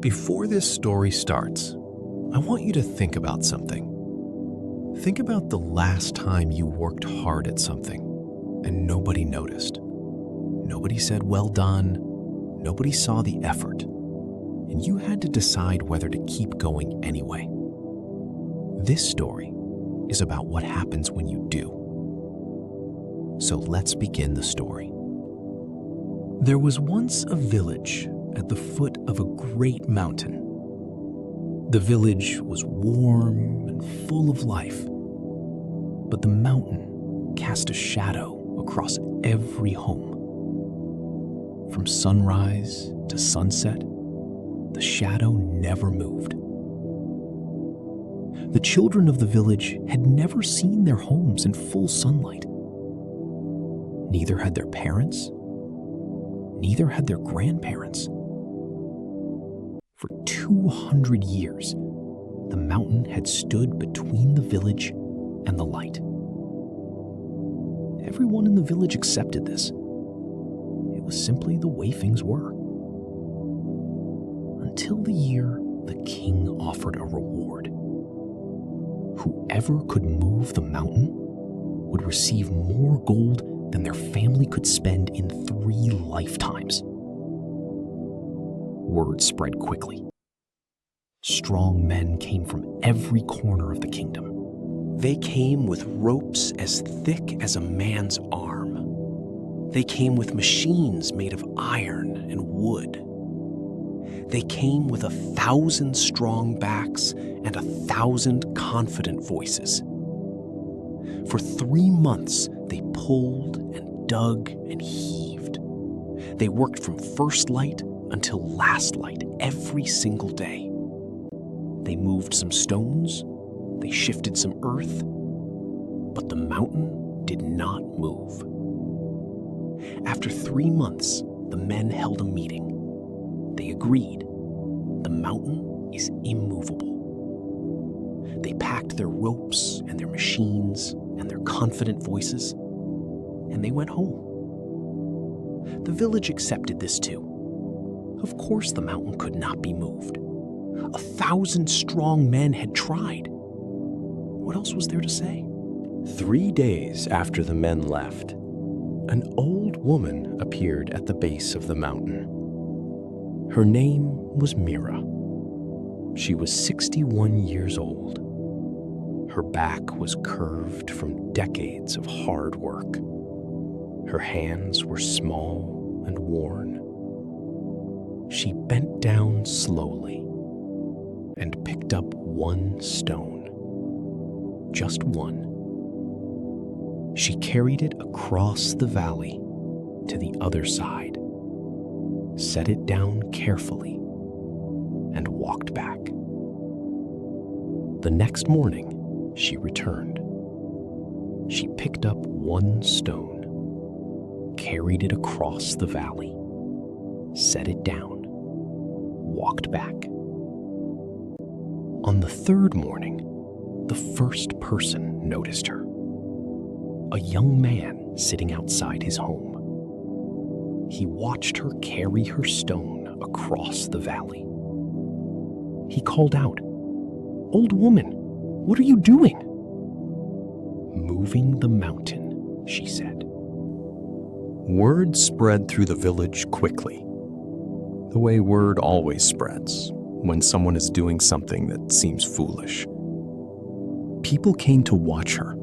Before this story starts, I want you to think about something. Think about the last time you worked hard at something and nobody noticed. Nobody said, "Well done." Nobody saw the effort. And you had to decide whether to keep going anyway. This story is about what happens when you do. So let's begin the story. There was once a village at the foot of a great mountain. The village was warm and full of life, but the mountain cast a shadow across every home. From sunrise to sunset, the shadow never moved. The children of the village had never seen their homes in full sunlight. Neither had their parents, neither had their grandparents. For 200 years, the mountain had stood between the village and the light. Everyone in the village accepted this. It was simply the way things were. Until the year the king offered a reward. Whoever could move the mountain would receive more gold than their family could spend in 3 lifetimes. Word spread quickly. Strong men came from every corner of the kingdom. They came with ropes as thick as a man's arm. They came with machines made of iron and wood. They came with 1,000 strong backs and 1,000 confident voices. For 3 months, they pulled and dug and heaved. They worked from first light until last light every single day. They moved some stones, they shifted some earth, but the mountain did not move. After 3 months, the men held a meeting. They agreed the mountain is immovable. They packed their ropes and their machines and their confident voices, and they went home. The village accepted this too. Of course the mountain could not be moved. 1,000 strong men had tried. What else was there to say? 3 days after the men left, an old woman appeared at the base of the mountain. Her name was Mira. She was 61 years old. Her back was curved from decades of hard work. Her hands were small and worn. She bent down slowly and picked up one stone. Just one. She carried it across the valley to the other side, set it down carefully, and walked back. The next morning, she returned. She picked up one stone, carried it across the valley, set it down, walked back. On the 3rd morning, the first person noticed her. A young man sitting outside his home. He watched her carry her stone across the valley. He called out, "Old woman, what are you doing?" "Moving the mountain," she said. Word spread through the village quickly, the way word always spreads when someone is doing something that seems foolish. People came to watch her.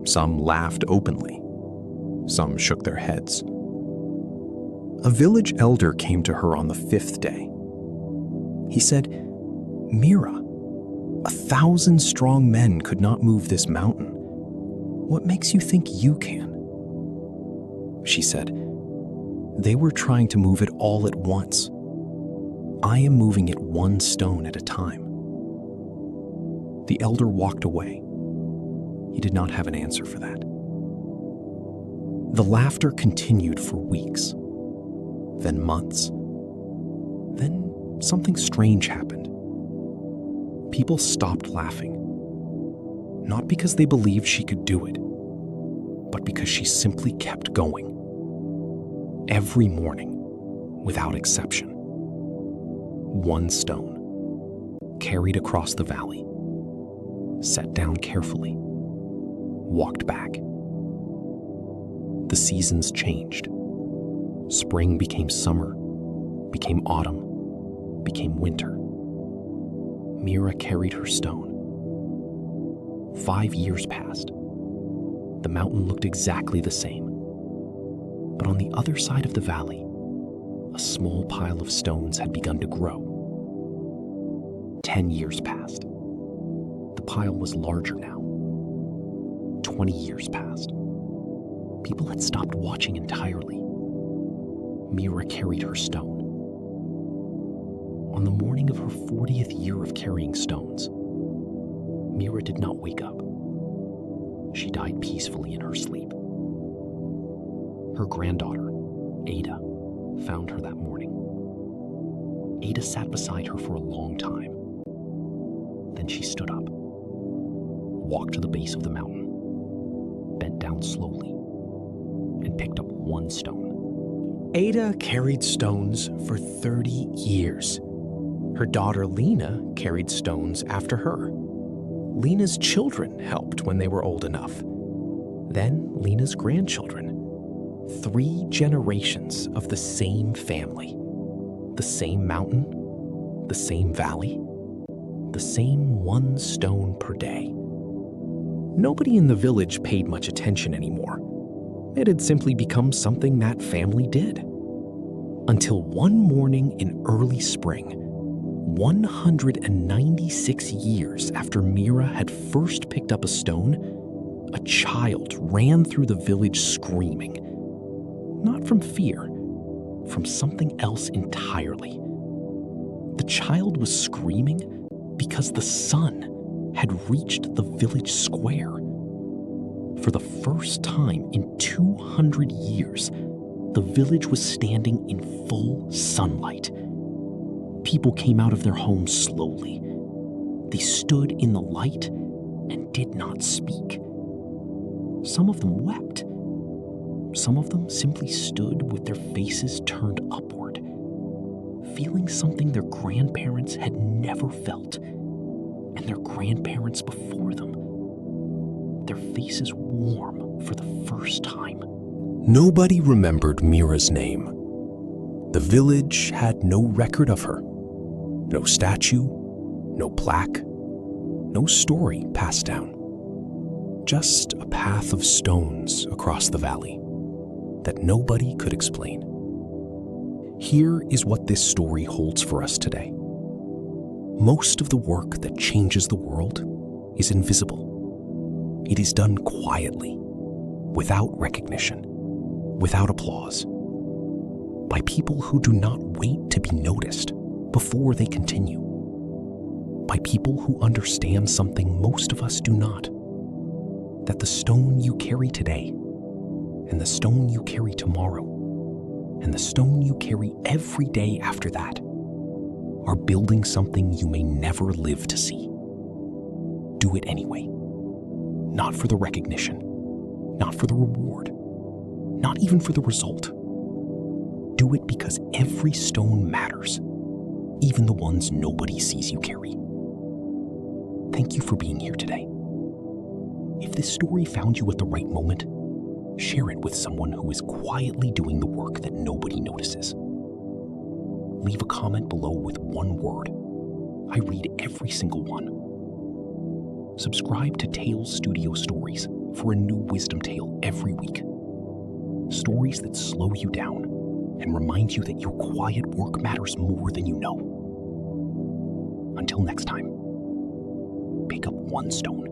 Some laughed openly. Some shook their heads. A village elder came to her on the 5th day. He said, "Mira, 1,000 strong men could not move this mountain. What makes you think you can?" She said, "They were trying to move it all at once. I am moving it one stone at a time." The elder walked away. He did not have an answer for that. The laughter continued for weeks, then months. Then something strange happened. People stopped laughing, not because they believed she could do it, but because she simply kept going. Every morning, without exception. One stone, carried across the valley, set down carefully, walked back. The seasons changed. Spring became summer, became autumn, became winter. Mira carried her stone. 5 years passed. The mountain looked exactly the same. But on the other side of the valley, a small pile of stones had begun to grow. 10 years passed. The pile was larger now. 20 years passed. People had stopped watching entirely. Mira carried her stone. On the morning of her 40th year of carrying stones, Mira did not wake up. She died peacefully in her sleep. Her granddaughter, Ada, found her that morning. Ada sat beside her for a long time. Then she stood up, walked to the base of the mountain, bent down slowly, and picked up one stone. Ada carried stones for 30 years. Her daughter Lena carried stones after her. Lena's children helped when they were old enough. Then Lena's grandchildren. 3 generations of the same family. The same mountain, the same valley, the same one stone per day. Nobody in the village paid much attention anymore. It had simply become something that family did. Until one morning in early spring, 196 years after Mira had first picked up a stone, a child ran through the village screaming. Not from fear, from something else entirely. The child was screaming because the sun had reached the village square. For the first time in 200 years, the village was standing in full sunlight. People came out of their homes slowly. They stood in the light and did not speak. Some of them wept. Some of them simply stood with their faces turned upward, feeling something their grandparents had never felt, and their grandparents before them. Their faces warm for the first time. Nobody remembered Mira's name. The village had no record of her. No statue, no plaque, no story passed down. Just a path of stones across the valley that nobody could explain. Here is what this story holds for us today. Most of the work that changes the world is invisible. It is done quietly, without recognition, without applause, by people who do not wait to be noticed before they continue, by people who understand something most of us do not, that the stone you carry today, and the stone you carry tomorrow, and the stone you carry every day after that, are building something you may never live to see. Do it anyway. Not for the recognition, not for the reward, not even for the result. Do it because every stone matters, even the ones nobody sees you carry. Thank you for being here today. If this story found you at the right moment, share it with someone who is quietly doing the work that nobody notices. Leave a comment below with one word. I read every single one. Subscribe to Tales Studio Stories for a new wisdom tale every week. Stories that slow you down and remind you that your quiet work matters more than you know. Until next time, pick up one stone.